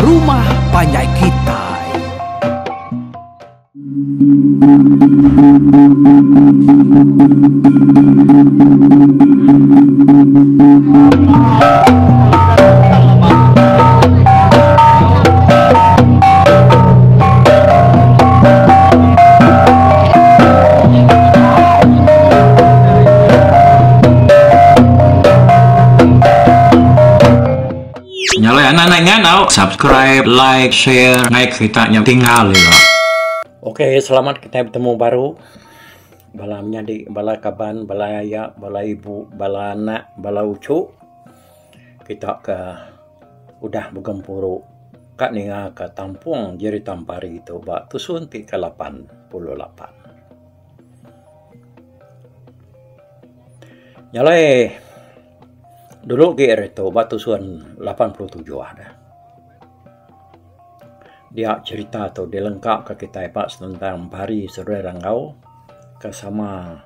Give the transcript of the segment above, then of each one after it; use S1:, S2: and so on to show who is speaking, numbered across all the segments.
S1: Rumah Panjai Kitai.
S2: Nyala anak-anaknya now subscribe, like, share, naik ceritanya tinggal ya.
S3: Oke, selamat kita bertemu baru. Bala menjadi bala kaban, bala ayah, bala ibu, bala anak, bala ucu. Kita udah bergempuru kat ninga ke Tampung Jeri Tampari itu bak tusun ti ke 88. Nyalai dulu GR itu bak tusun 87 ada. Dia cerita atau dia lengkap ke kita pak tentang pari saudara Ranggau kesama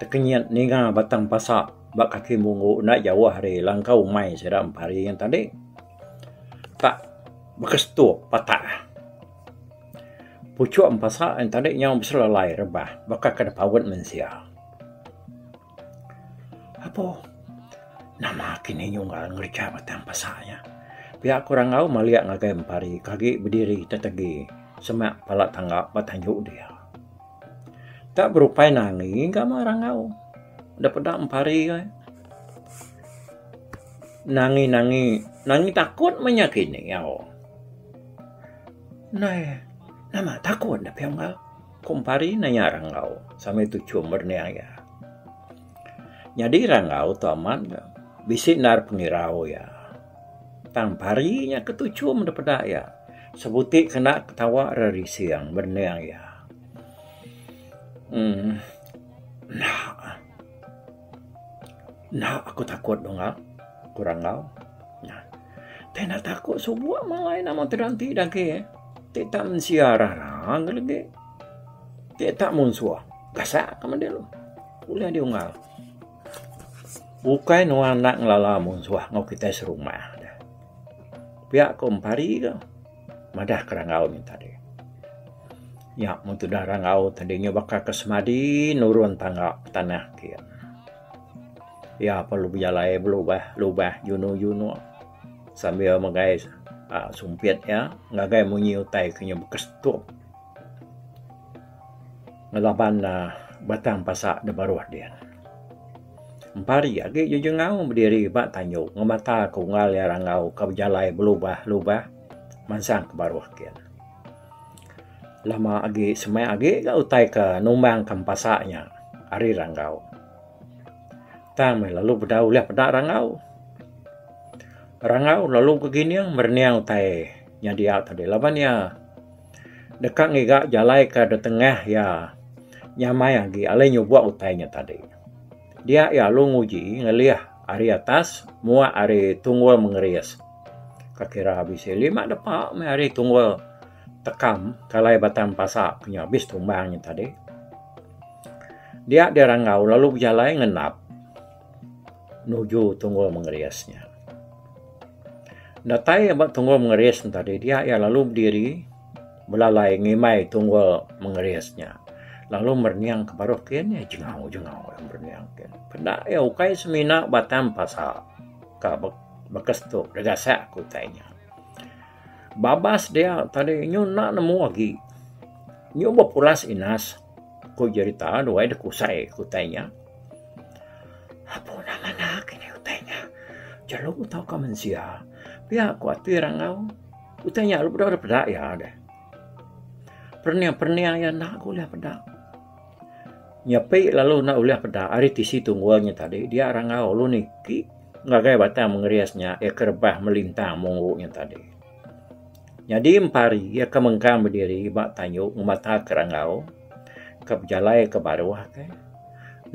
S3: tekenyat ninga batang pasak bak kaki mungu nak jauh hari langkau mai sedang pari yang tadi tak bekestu patah pucuk pasak yang tadi yang berselalai rebah bakal kena pawat mensia apa nama kini nyunggal ngerja batang pasaknya. Pihak kurang tahu melihat ngagai empari, kaki berdiri tetegi, semak palak tanggap batanjuk dia. Tak berupaya nangi, enggak marah kau. Dapat dak empari kan. Nangi takut menyakini kau. Nah, nama takut dah pihak kau. Kumpari nanya orang kau, sampai itu cuma berniaga. Jadi orang kau tu aman, bisik nar pengirau ya. Tang parinya ketujuh mendapat ya. Sebutik kena ketawa dari siang berniang ya. Nah, aku takut dong kurang kau. Nah, tidak takut sebuah malai nama teranti dake. Tak mensiarah rang lagi. Tak munsuah. Gasak kamu dia lu. Boleh diunggal. Bukan anak ngelala munsuah ngau kita serumah. Pihak kumpari ke madah kerangau ni tadi. Ya, mutu dah rangau tadinya bakal kesemadi nurun tangga tanah kian. Ya, perlu berjalai lubah juno sambil menggais sumpit ya, ngagai munyi utai kenya bekestup. Ngelaban batang pasak de baruah dia. Empari agi jujung ngau berdiri bak tanjuk ngemata ku ngal ya rangau ka berjalai berubah mansang ke baruah kian. Lama agi semai agi ka utai ke numbang kampasaknya ari rangau. Tang lalu bedau lihat pedak rangau. Rangau lalu keginiang berniang utai nya dia tadi laban ya. Dekat ngiga jalai ke de tengah ya nyamai agi alai nyubuak utainya tadi. Dia ya lu nguji ngeliah ari atas mua ari tunggul mengerias. Kakira habis 5 depak me ari tunggul tekam kalai batang pasak kenya habis tumbangnya tadi. Dia rangau lalu berjalan ngenap nuju tunggul mengeriasnya. Datai abad tunggul mengerias tadi dia ya lalu berdiri belalai ngimai tunggul mengeriasnya. Lalu berniang ke baruh kian ya jengau yang berniang kian. Pendak ya ukai semina batang pasak ka bekestu degasak kutainya. Babas dia tadi nyu nak nemu lagi. Nyu pulas inas ku cerita dua de kusai kutainya. Apa nama nak ini kutainya? Jaluk tahu ka mensia. Pihak kuatir rangau. Kutainya lu bedak ya ada. Perniang ya nak kuliah pedak. Nyapai lalu nak uliah pedak ari tisi tunggulnya tadi dia rangau lu niki ngagai batang mengeriasnya kerbah melintang munggunya tadi. Jadi empari ya kemengkang berdiri bak tanyuk mata kerangau ke berjalai ke baruah ke.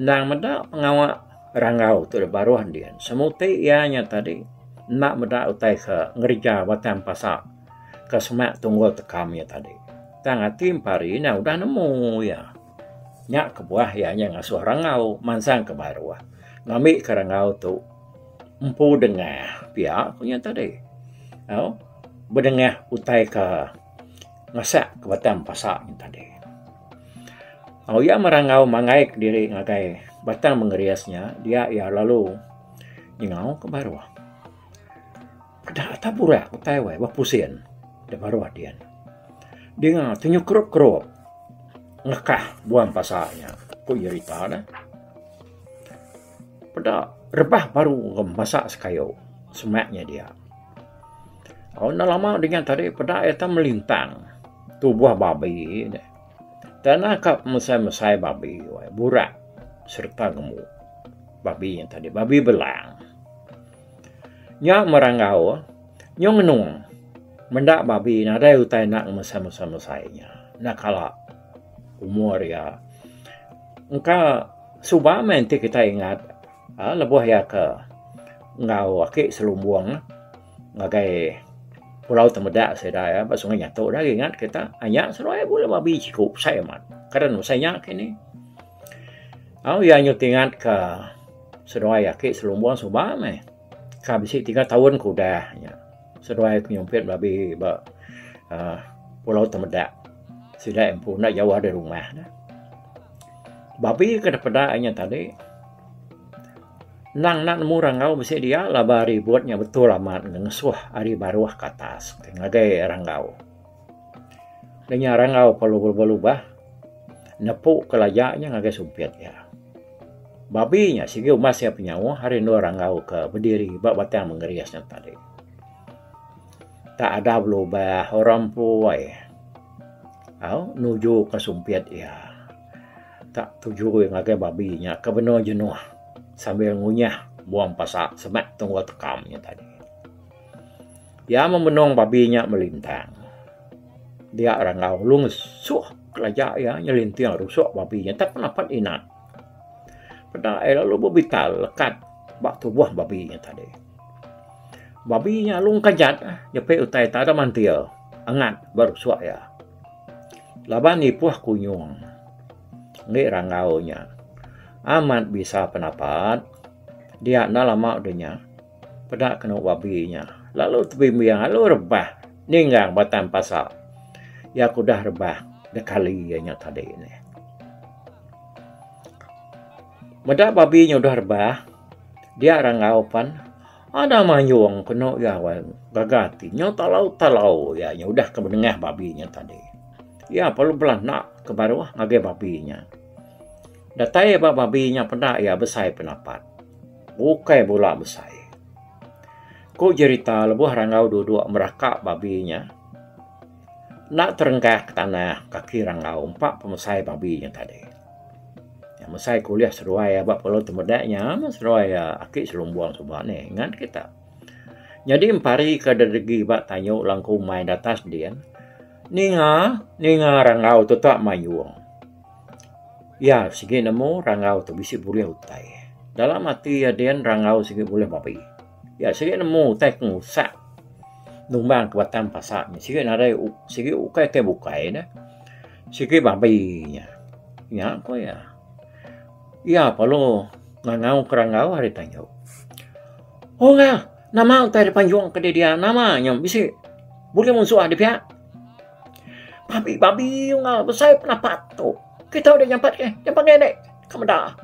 S3: Nang medak pengawak rangau tu de baruah dia. Semuti ianya tadi nak medak utai ke ngerja batang pasak ke semak tunggul tekamnya tadi. Tang hati empari nah udah nemu ya. Nyak ke buah ya nya ngasuh rangau mansang ke baruah. Ngambil ke rangau tu empu dengah pihak punya tadi. berdengah utai ke ngasak ke Batam pasak ni tadi. Ia merangau mangai ke diri ngagai Batam mengeriasnya, dia lalu ingau ke Baruah. Pada taburak utai wai bapusian de Baruah dia. Dia tunjuk kerup ngekah buang pasaknya. Kau cerita dah. Pada rebah baru masak sekayo semaknya dia. Nak lama dengan tadi pada eta melintang tubuh babi deh. Dan akap mesai babi burak serta gemuk babi yang tadi babi belang. Nya merangau nyong nung mendak babi nada utai nak mesai-mesainya. Nak kala umur ya. Engkau subah nanti kita ingat lebuh ya ke ngau akik selumbuang ngagai Pulau Temedak sedaya ba sungai Nyato dah ingat kita hanya seroy boleh babi cukup saya mat karena saya kini ya nyutingat ke seroy akik selumbuang subah me ka bisi 3 tahun kuda nya seroy nyumpit babi ba Pulau Temedak sudah empu nak jauh dari rumah dah. Babi kepada hanya tadi nang nemu rangau besi dia labari buatnya betul amat ngesuh hari Baruah ke atas ngagai rangau. Denya rangau perlu berubah nepuk kelajaknya ngagai sumpit ya. Babinya sigi umas ya penyawa hari nu rangau ke berdiri bak Batam mengeriasnya tadi. Tak ada berubah orang puai. Nuju ke sumpit ya. Tak tuju ngagai babinya ke benar jenuh. Sambil ngunyah buang pasak semak tunggu tekamnya tadi. Dia memenung babinya melintang. Dia rangau lungsuh kelajak ya nyelinting rusuk babinya tak pernah dapat inat. Pada lalu berbital lekat bak tubuh babinya tadi. Babinya lung kajat jepe utai tak ada mantil angat baru suak ya. Laban nipuh kunyung. Ngi rangaunya. Amat bisa pendapat dia nak lama udahnya pada kena babinya lalu tebimbiang lalu rebah ninggang Batam pasak ya aku dah rebah dekali nya tadi ini medak babinya udah rebah dia rangau pan ada manyung kena ya gagati nya talau ya nya udah kemenengah babinya tadi ya perlu belah nak ke Baruah ngage babinya. Datai babinya pernah ya besai pendapat. Bukai bola besai. Ko cerita lebuh rangau duduk merakak babinya. Nak terenggah ke tanah kaki rangau empat pemesai babinya tadi. Yang mesai kuliah seruai ya bak Pulau Temedaknya seruai ya akik selumbuang subah ni ingat kita. Jadi empari ke dedegi bak tanyuk langku main datas dia. Ninga rangau tu tak mayuang. Ya, sigi nemu rangau tu bisi boleh utai. Dalam hati ya dia rangau sigi boleh babi. Ya, sigi nemu utai ngusak. Numbang ke Batam pasaknya. Sigi nada sigi ukai ke bukai dah. Sigi babinya. Ya, apa ya? Ya, perlu ngangau ke rangau hari tanya. Oh enggak, nama utai dipanjung ke dia namanya bisi boleh musuh di pihak. Babi enggak besar pendapat tu. Kita udah nyampat nenek. Kamu dah.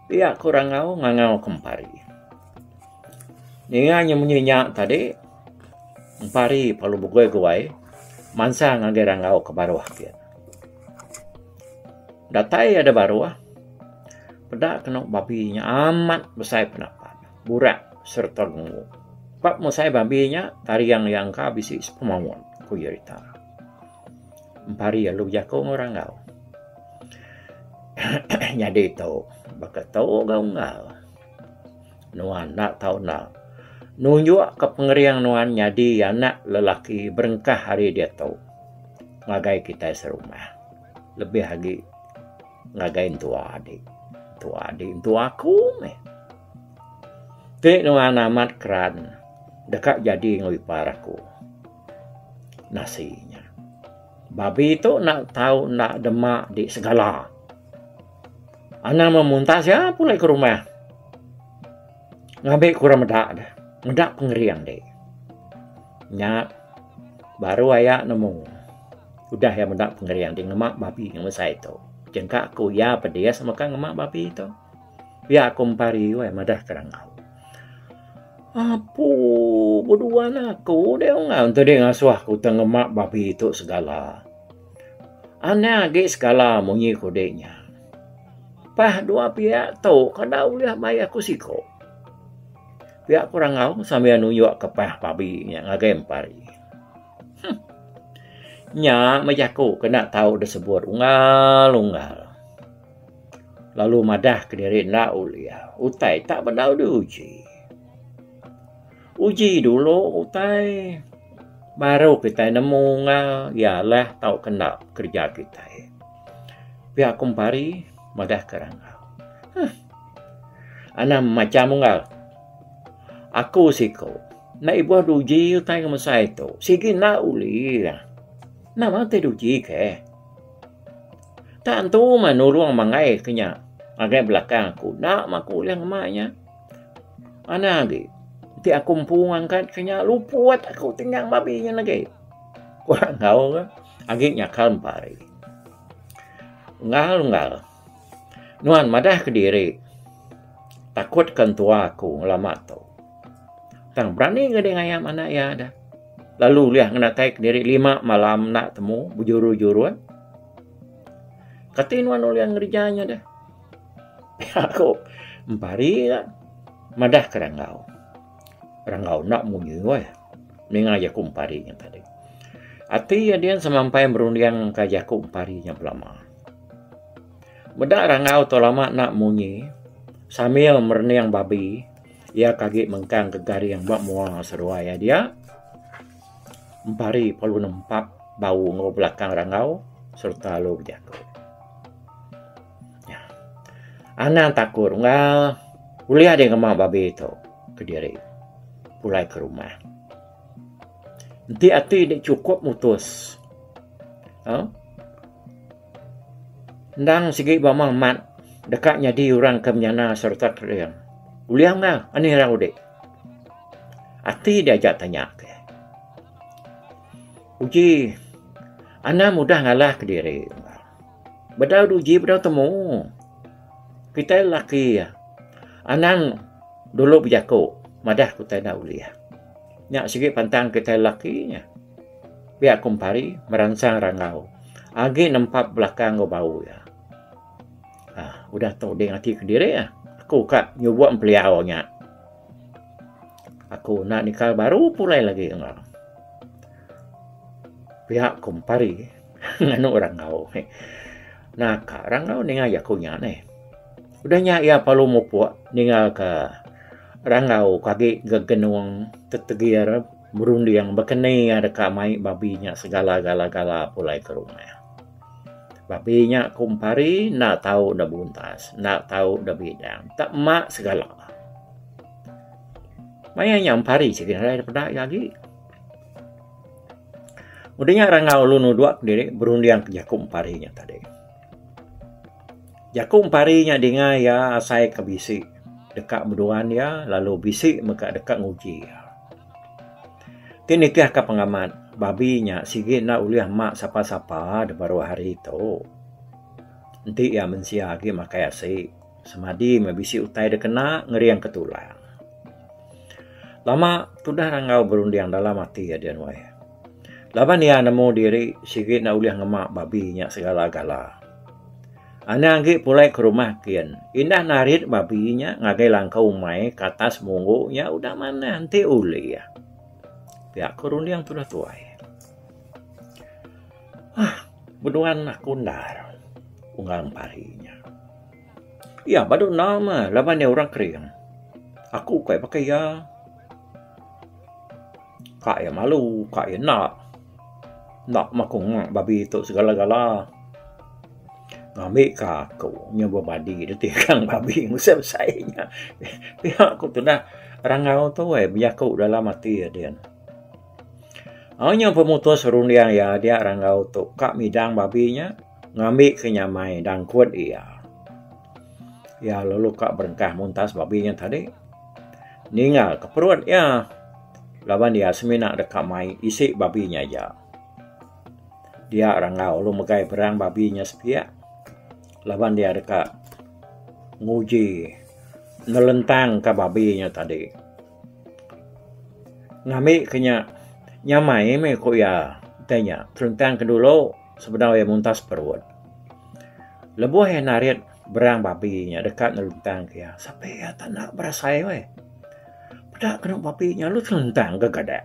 S3: Dia kurang ngangau kempari. Dia hanya menyenyak tadi. Kempari perlu bergoi-goi. Mansa ngagai rangau ke Baruah dia. Datai ada Baruah. Pedak kena babinya amat besar pendapat. Burak serta gemuk. Pak musai babinya tariang yang kabisi sepemawon. Ku cerita. Kempari ya lu jago ngorangau. Jadi tu bakat tahu kau enggak nuan nak tahu nak nunjuk ke pengeriang nuan jadi anak lelaki berengkah hari dia tahu ngagai kita serumah lebih lagi ngagain tua adik tua aku meh tik nuan amat keran dekat jadi ngui paraku nasinya babi itu nak tahu nak demak di segala. Anak memuntah siapa pula ke rumah. Ngabek kurang medak dah. Medak pengeriang deh. Nyak Baru ayak nemu. Udah ya mendak pengerian di ngemak babi yang mesai itu. Jengkak aku ya pedia sama kan ngemak babi itu. Ya aku mpari we madah kerangau. Apu berduaan aku dia ngau tu dia ngasuh aku tengemak babi itu segala. Aneh agi segala munyi kodenya. Pah dua pihak tu kada uliah bayar aku siko. Pihak kurang ngau sambil nunjuk ke pah babi yang ngagai mpari. Nya majaku kena tahu disebut unggal-unggal. Lalu madah ke diri nak uliah. Utai tak berdau diuji. Uji dulu utai. Baru kita nemu ngal. Yalah tahu kena kerja kita. Pihak kumpari madah kerangau. Ana macam ngal. Aku siko. Na ibu uji utai ke masa itu. Sigi nak uliah. Nama te uji ke. Tak tu menurung mangai kenya. Agai belakang aku. Nak maku uliah emaknya. Ana lagi. Nanti aku mpung angkat kenya. Lupuat aku tinggal babinya lagi. Kurang kau ke. Agi nyakal mpari. Ngal. Nuan madah ke diri. Takut kan tua aku lama tu. Tang berani ke dia ngayam anak ya ada. Lalu lihat kena taik diri 5 malam nak temu bujuru-juruan. Katinuan oleh yang ngerjanya dah. Aku mpari lah. Madah ke rangau. Rangau nak munyi weh. Ninga jaku mparinya tadi. Ati ya dia sampai berundiang ke jaku mparinya pelama. Bedak rangau tu lama nak munyi. Sambil merniang babi. Ia kaget mengkang ke gari yang buat muang seruaya dia. Mpari perlu nempak bau ngau belakang rangau serta lo berjaku. Ya. Anak takut ngal uliah dia ngemak babi itu ke diri. Pulai ke rumah. Nanti hati dia cukup mutus. Ndang segi bamang mat dekatnya di orang kemenyana serta keriang. Uliah ngal ani rau dek. Hati dia ajak tanya ke. Uji, anak mudah ngalah ke diri. Bedau uji, bedau temu. Kita lelaki ya. Anak dulu berjaku. Madah kita nak uliah. Nyak sikit pantang kita lelakinya. Biar kumpari merangsang rangau. Agi nampak belakang kau bau ya. Udah tahu dia hati ke diri ya. Aku kak nyubuat pelihaunya. Aku nak nikah baru pulai lagi enggak. Pihak kumpari nganu rangau. Nah, kak rangau ningal yakunya nih. Udahnya ia perlu mupuak ningal ke rangau kaki gegenuang tetegir berundiang bekeni ada kamai babinya segala-gala pulai ke rumah. Babinya kumpari nak tahu dah buntas, nak tahu dah bidang, tak mak segala. Maya nyampari sekiranya daripada lagi. Udahnya rangau lunu dua diri berundiang ke jakum parinya tadi. Jakum parinya dengar ya asai ke bisik dekat berduaan ya lalu bisik mereka dekat nguji ya. Tinikah ke pengamat babinya sigit nak uliah mak sapa-sapa de baru hari itu. Nanti ya mensia lagi makai asik semadi mebisi utai de kena ngeriang ketulang. Lama sudah rangau berundiang dalam hati ya dia weh. Laban dia nemu diri sikit nak uliah ngemak babinya segala-gala. Anak anggi pulai ke rumah kian. Indah narit babinya ngagai langkau mai ke atas munggunya udah mana nanti uli ya. Pihak kurun yang sudah tuai. Berduaan aku ndar. Unggal parinya. Ya badu nama laban dia orang kering. Aku kayak pakai ya. Kak ya malu, kak ya nak. Nak makung babi itu segala-gala. Ngambil aku nyoba badi detikang babi musam sayanya. Pihak aku tu dah rangau tu berjaku dalam hati ya dia. Hanya pemutus rundiang ya dia rangau tu kak midang babinya ngambil kenyamai dan kuat ia. Ya lalu kak berengkah muntas babinya tadi. Ningal ke perut ya. Laban dia semina dekat mai isi babinya aja. Dia rangau lu megai berang babinya sepiak. Laban dia dekat nguji nelentang ke babinya tadi. Ngami kenya nyamai me ko ya tanya telentang ke dulu sebenarnya muntas perut. Lebuh yang narit berang babinya dekat nelentang ke ya. Sampai ya tak nak berasai we. Pada kena babinya lu telentang ke gadak.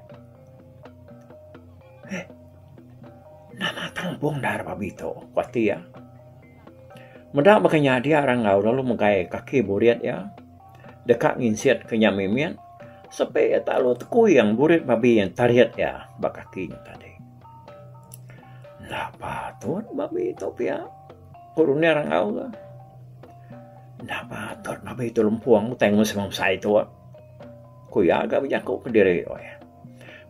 S3: Nama tangpung dar babi tu kuati ya. Medak makanya dia rangau lalu mengai kaki burit ya. Dekat nginsiat ke nyamimian. Sampai ya tak lu tekui yang burit babi yang tariat ya bak kakinya tadi. Nah patut babi itu pia. Kurunnya rangau ke. Nah patut babi itu lempuang tengok semam saya tu. Kuya agak berjakuk ke diri.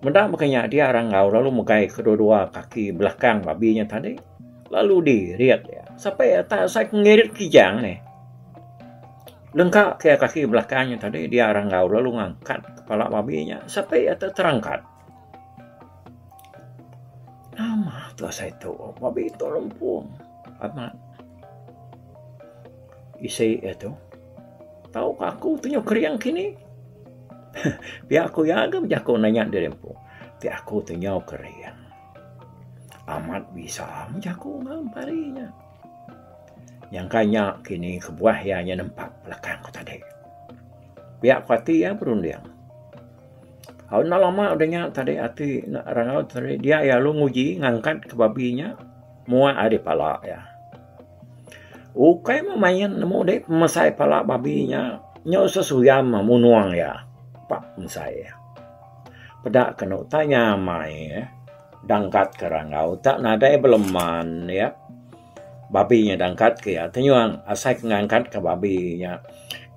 S3: Mendak makanya dia rangau lalu mengai kedua-dua kaki belakang babinya tadi. Lalu diriat ya. Sampai ya tak saya ngerit kijang nih. Lengkap ke kaki belakangnya tadi dia rangau lalu ngangkat kepala babinya sampai ya terangkat. Nama tu saya tu babi itu lempung. Amat. Isi itu. Tahu aku tunjuk keriang kini. Biar aku ya agak berjakuk nanya dia lempung. Biar aku tunjuk keriang. Amat bisa menjakuk ngamparinya. Yang kanya kini kebuah yang nampak belakang ko tadi. Biar kuati ya berundang. Kau nak lama udahnya tadi hati nak rangau tadi dia ya lu nguji ngangkat ke babinya muat ada pala ya. Ukai memayan nemu dek mesai pala babinya nyo sesuyam munuang ya. Pak mesai ya. Pedak kena tanya mai ya. Dangkat ke rangau tak nadai beleman ya. Babinya dangkat ke ya. Tenyuang asai ngangkat ke babinya.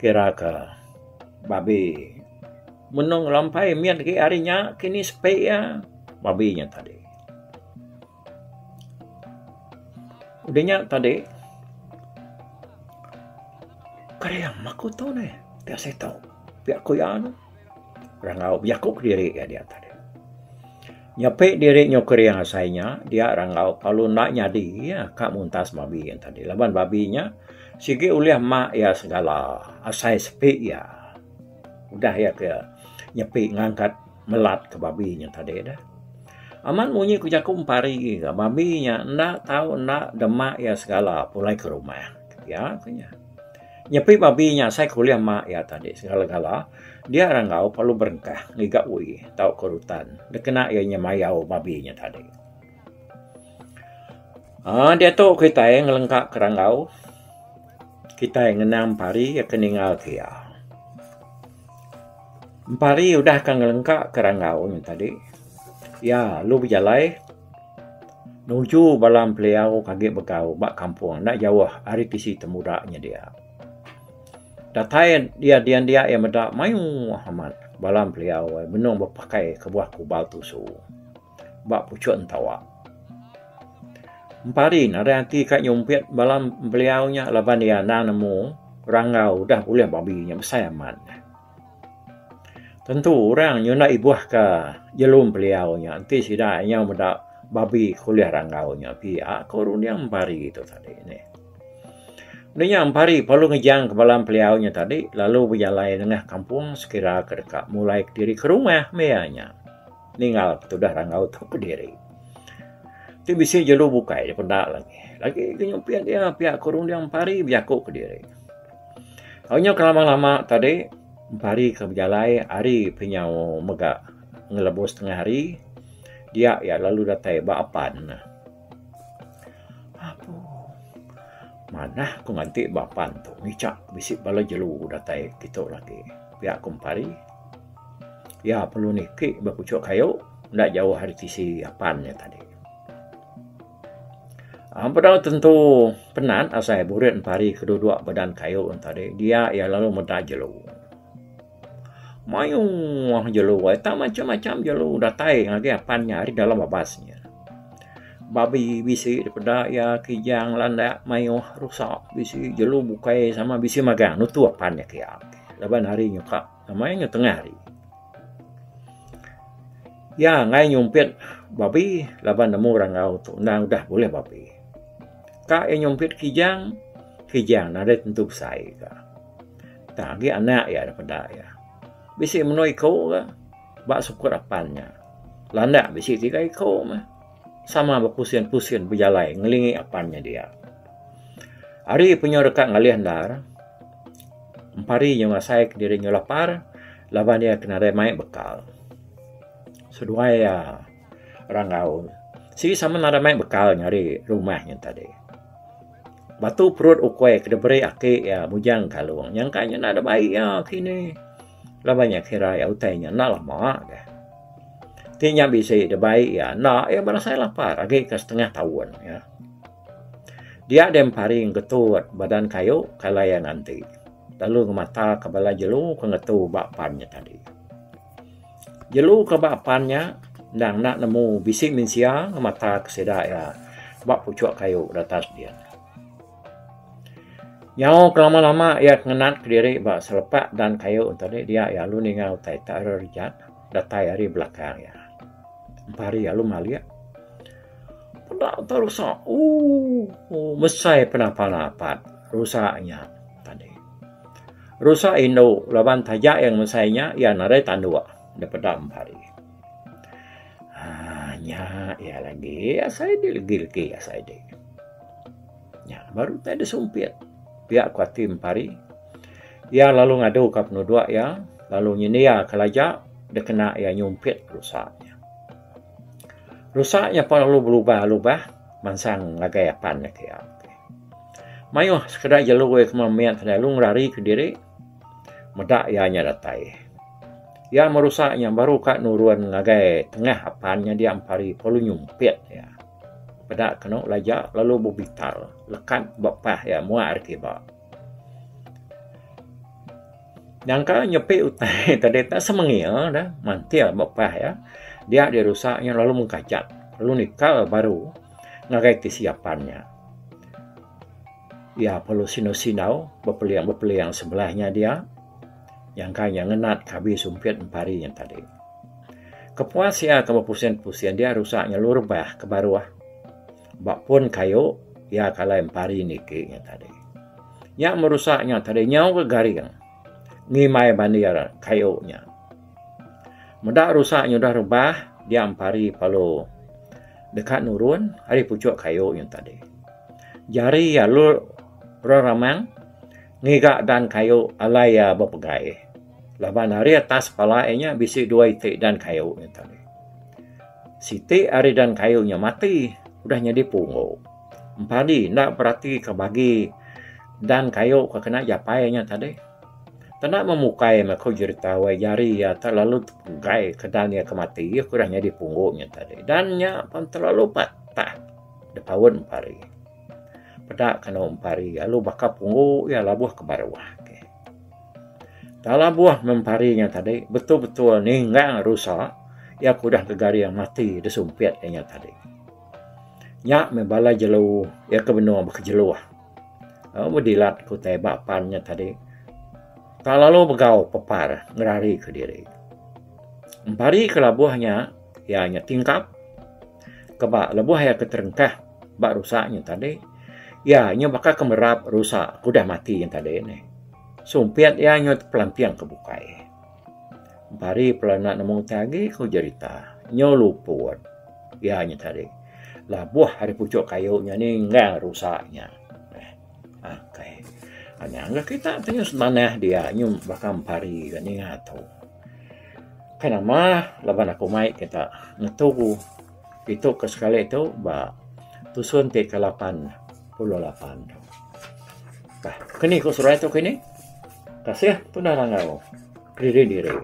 S3: Kira ke babi. Menung lampai mian ke harinya kini sepe ya. Babinya tadi. Udahnya tadi. Kariang maku tahu nih. Biar saya tahu. Biar aku ya anu. Rangau biakuk diri ya dia tadi. Nyapik diri nyokeriang asainya, dia rangau kalau nak nyadi ya kak muntas babi yang tadi. Laban babinya sigi uliah mak ya segala asai sepi ya. Udah ya ke nyepik ngangkat melat ke babinya tadi dah. Aman bunyi kujakum pari ke babinya nak tahu nak demak ya segala pulai ke rumah. Ya kenya. Nyepik babinya saya kuliah mak ya tadi segala-gala. Dia rangau perlu berengkah ngigak ui tahu kerutan. Dia kena ianya mayau babinya tadi. Dia tu kita yang ngelengkak ke rangau. Kita yang ngenam pari ya keninggal kia. Pari udah kan ngelengkak ke rangau yang tadi. Ya lu berjalai. Nuju balam peliau kaget bekau bak kampung. Nak jauh hari tisi temudaknya dia. Datai dia yang medak mayu Muhammad balam beliau benung berpakai kebuah kubal tusu bak pucuk entawa emparin ada nanti kat nyumpit balam beliaunya laban dia nak nemu rangau dah boleh babinya bersayaman. Tentu orang nyuna ibuah ke jelum beliaunya nanti sidah yang medak babi kuliah rangaunya pihak korun yang empari itu tadi ni. Dia ampari perlu ngejang ke balam peliaunya tadi, lalu berjalan tengah kampung sekira ke dekat mulai diri ke rumah meanya. Ninggal sudah rangau tu ke diri. Tu bisa jelu bukai dia pendak lagi. Lagi kenyupian dia pihak kurung dia ampari biakuk ke diri. Hanya kelama-lama tadi ampari ke berjalan hari penyau megak ngelebus tengah hari. Dia ya lalu datai bapan. Mana aku nganti bapan tu ngicak bisik bala jelu datai kita lagi pihak kumpari ya perlu nikik berpucuk kayu ndak jauh hari tisi apannya tadi. Padahal tentu penat asai burit pari kedua-dua badan kayu tadi dia ya lalu medah jelu mayu jelu tak macam-macam jelu datai lagi apannya hari dalam babasnya. Babi bisi daripada ya kijang landa mayu rusak bisi jelu bukai sama bisi magang nutu apannya kia. Laban hari nyuka namanya tengah hari. Ya, ngai nyumpit babi laban nemu rangau tu. Nah, udah boleh babi. Kak yang nyumpit kijang nada tentu besai ka. Tak lagi anak ya daripada ya. Bisi menoi kau ka. Bak syukur apannya. Landak bisi 3 ekor mah. Sama berpusing-pusing berjalan ngelingi apannya dia. Hari punya dekat ngalih handar. Empari yang masai ke diri lapar. Laban dia kena ada main bekal. Sedua ya rangau. Si sama nada main bekal nyari rumahnya tadi. Batu perut ukoi kena beri ake ya mujang kalung. Yang kanya nada baik ya kini. Labannya kira ya utainya nak lama dah. Tinya bisa ada baik ya. Nak ya barang saya lapar. Lagi ke setengah tahun ya. Dia ada paring ketut badan kayu kalayan nanti. Lalu mata kepala jelu ke ngetu bakpannya tadi. Jelu ke bakpannya dan nak nemu bisik minsia mata kesedak ya. Bak pucuk kayu di atas dia. Nyau kelama-lama ya ngenat ke diri bak selepak dan kayu tadi dia ya lu ningau tai tak rejat datai hari belakang ya. Empari ya lu malia. Pada terusak. Mesai penapa-napat rusaknya tadi. Rusak Indo laban tajak yang mesainya ya narai tandua daripada empari. Hanya ya lagi ya saya lagi ya saya deh. Ya baru tadi sumpit. Pihak kuati empari. Ya lalu ngadu ke penuduk ya. Lalu nyinia kelajak. Dia kena ya nyumpit rusaknya. Rusaknya pun lalu berubah-ubah. Mansang lagai apan ya. Mayuh sekedar jalur kemamian lalu ngerari ke diri. Medak ya datai. Ya merusaknya baru kak nurun lagai tengah apannya dia empari perlu nyumpit ya. Pada kena lajak lalu berbitar lekat bapah ya muar kiba. Jangka nyepik utai tadi tak semengil dah mantil bapah ya. Dia dirusaknya lalu mengkacat lalu nikal baru ngagai kesiapannya. Ya perlu sinau berpeliang sebelahnya dia. Jangka yang ngenat kabis sumpit empari yang tadi. Kepuas ya kepusian-pusian dia rusaknya lurbah ke baruah. Bak pun kayu ya kalau empari nikiknya tadi. Yang merusaknya tadi nyau ke garing. Ngimai bandir kayunya. Medak rusaknya dah rubah dia empari palu dekat nurun hari pucuk kayu yang tadi. Jari ya lu ramang ngigak dan kayu alai ya berpegai. Laban hari atas palainya bisi 2 itik dan kayu yang tadi. Siti hari dan kayunya mati. Udah jadi pungu. Empadi nak berarti kebagi dan kayu ke kena japainya tadi. Tenak memukai maka cerita jari ya terlalu gai kedannya kemati ya kurang jadi punggungnya tadi. Dan nya pun terlalu patah. Depawan empari. Pedak kena empari lalu bakal punggu ya labuh ke bawah. Okay. Dalam buah memparinya tadi betul-betul ninggang rusak ya kudah kegari yang mati desumpit nya tadi. Nya membala jelu ya ke benua berkejeluah. Berdilat ku tebak pannya tadi. Tak lalu begau pepar ngerari ke diri. Empari ke labuhnya ya nya tingkap. Kebak labuh ya keterengkah bak rusaknya tadi. Ya nya bakal kemerap rusak kudah mati yang tadi ini. Sumpit ya nya pelampiang kebukai. Empari pelanak nemong tagi ku cerita. Nya luput. Ya nya tadi. Labuh hari pucuk kayunya ni enggak rusaknya. Okay. Hanya enggak kita tanya semanah dia nyum bakal empari kan ni atau. Kenapa laban aku mai kita ngetugu itu ke sekali itu ba tusun te ke 88. Bah, kini ko surat itu kini. Kasih tu dah langau. Diri.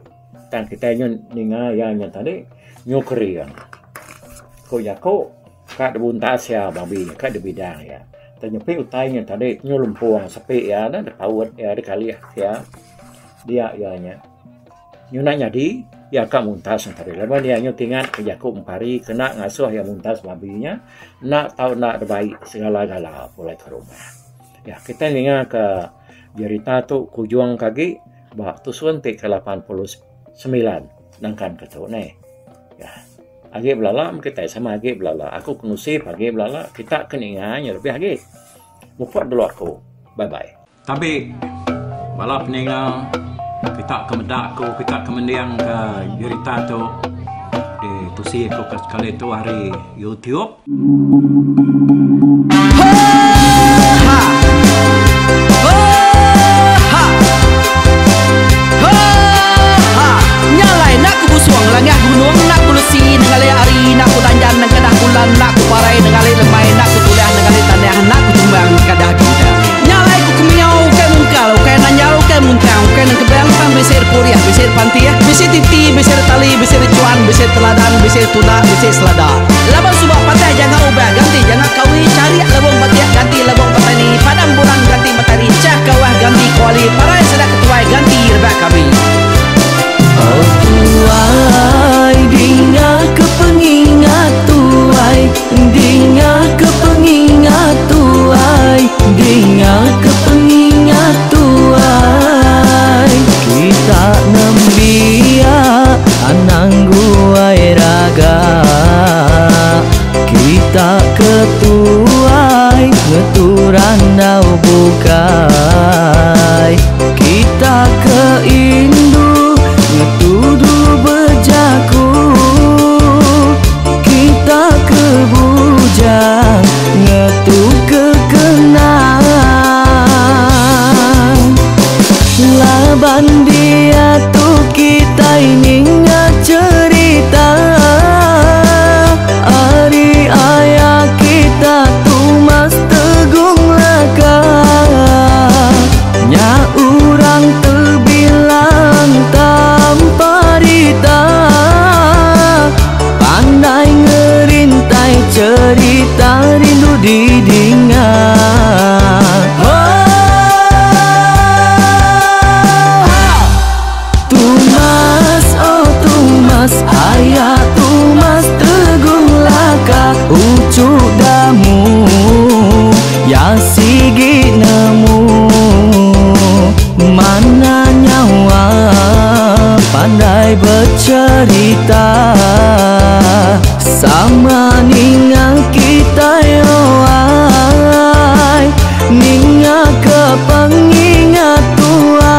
S3: Tan kita nyun ninga ya nya tadi nyukri kan. Ko yako kak buntas ya babi kak bidang ya. Ternyata utainya tadi nyulumpuang sepi ya dan pawat ya dikali ya. Dia ya nya. Nyunanya di ya kak muntas tadi. Lalu dia nyutingan ke Yakub empari kena ngasuh ya muntas babinya. Nak tahu nak baik segala-gala mulai ke rumah. Ya kita ingat ke cerita tu kujuang kaki bah tu suntik ke 89 nangkan ke tu ne. Ya. Agi belala kita sama agi belala. Aku kengusip agi belala. Kita keninganya lebih agi. Mupat dulu aku. Bye bye.
S2: Tapi balap peninggal kita kemedak ko kita kemendiang ke berita tu di tusi ko sekali tu hari YouTube.
S1: Nyalai nak ku busuang langah gunung nak ku lesi nengali ari nak ku tanjan nang kadah bulan nak ku parai nengali lemai nak ku tulah nengali tanah nak ku tumbang kadah gendang. Nyalai ku kemiau ke mungkal ke nanjau ke muntang ke nang kebang pang besir puriah besir pantiah besir titi besir tali besir cuan besir teladan besir tuna besir selada. Laban subah patai jangan ubah ganti jangan kawi cari labong batiah ganti labong petani padang bulan ganti matahari cah kawah ganti kuali parai sedak ketuai ganti rebak kami.
S4: Oh tuai, dinga kepengingat tuai, dinga kepengingat tuai, dinga kepengingat tuai. Kita nembia anang guai raga, kita ketuai ngeturan dau bukai, kita keindu ngetudu bejaku, kita kebujang ngetu kekenang. Laban dia tu kita ini cerita ari ayah kita tu mas tegung laka nya urang terbilang tanpa rita pandai ngerintai cerita rindu didingat. Tumas oh tumas ayah tumas tegung laka ucuk damu ya sigi nemu mana nyawa pandai bercerita sama ninga kita yoai ninga kepengingat tuai.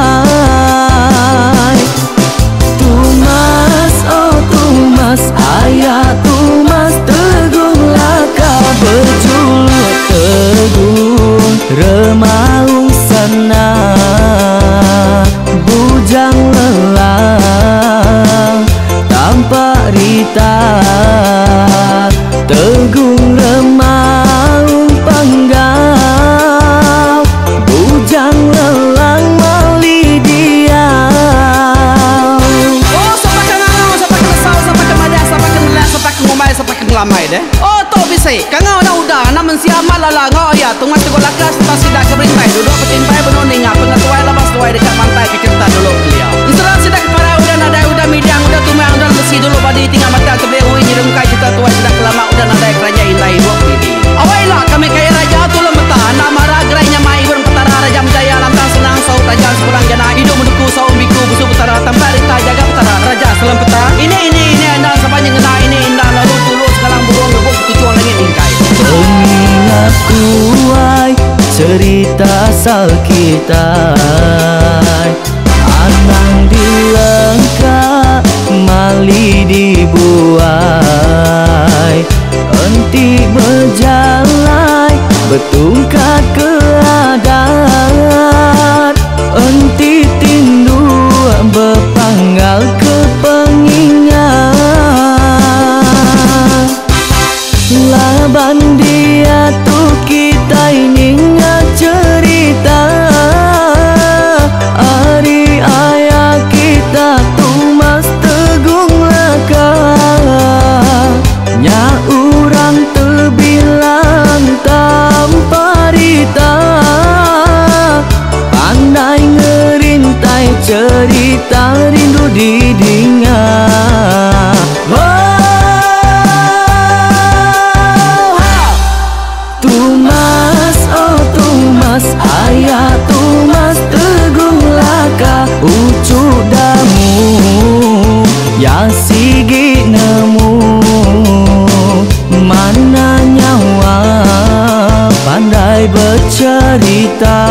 S4: Tumas oh tumas ayah tumas tegung laka berjuluk tegung remaung sana bujang lelang tanpa rita tegung remaung panggau bujang lelang mali dia.
S1: Oh, sampai ke ngau, sampai ke lesau, sampai ke madah, sampai ke nelah, sampai ke ngomai, sampai ke ngelamai deh. Oh, tok bisik, kangau dah udah, namun siamat lala ngau ya, tunggu tegok lakas, tak sidak ke berintai, duduk petimpai benoning, pengatuai lepas tuai dekat pantai ke kerta dulu beliau. Inserah sidak kepala udah nadai, udah midang, udah tumang, udah besi dulu badi tinggal mata kebehui, nyerungkai kita tuai sidak kelama, udah nadai kerajaan intai buat pidi. Awailah kami kaya raja tu lemeta, nak marah gerainya mai burung petara raja jaya lantang senang saut raja sepulang jana hidup menduku saum biku busuk petara tanpa rita jaga petara raja selam peta ini andang sepanjang ngena ini indah lalu tulu sekarang burung ngebuk tujuan langit ingkai.
S4: Pengingat kuai cerita asal kita anang dilengkap mali dibuai enti berjalai betungkat ke adat enti tindu berpanggal ke pengingat. Laban dia tu kita ini cerita ari ayah kita tu mas tegung laka nya urang terbilang tanpa rita pandai ngerintai cerita rindu didingat. Tumas oh tumas ayah tumas tegung laka ucuk damu ya sigi nemu cerita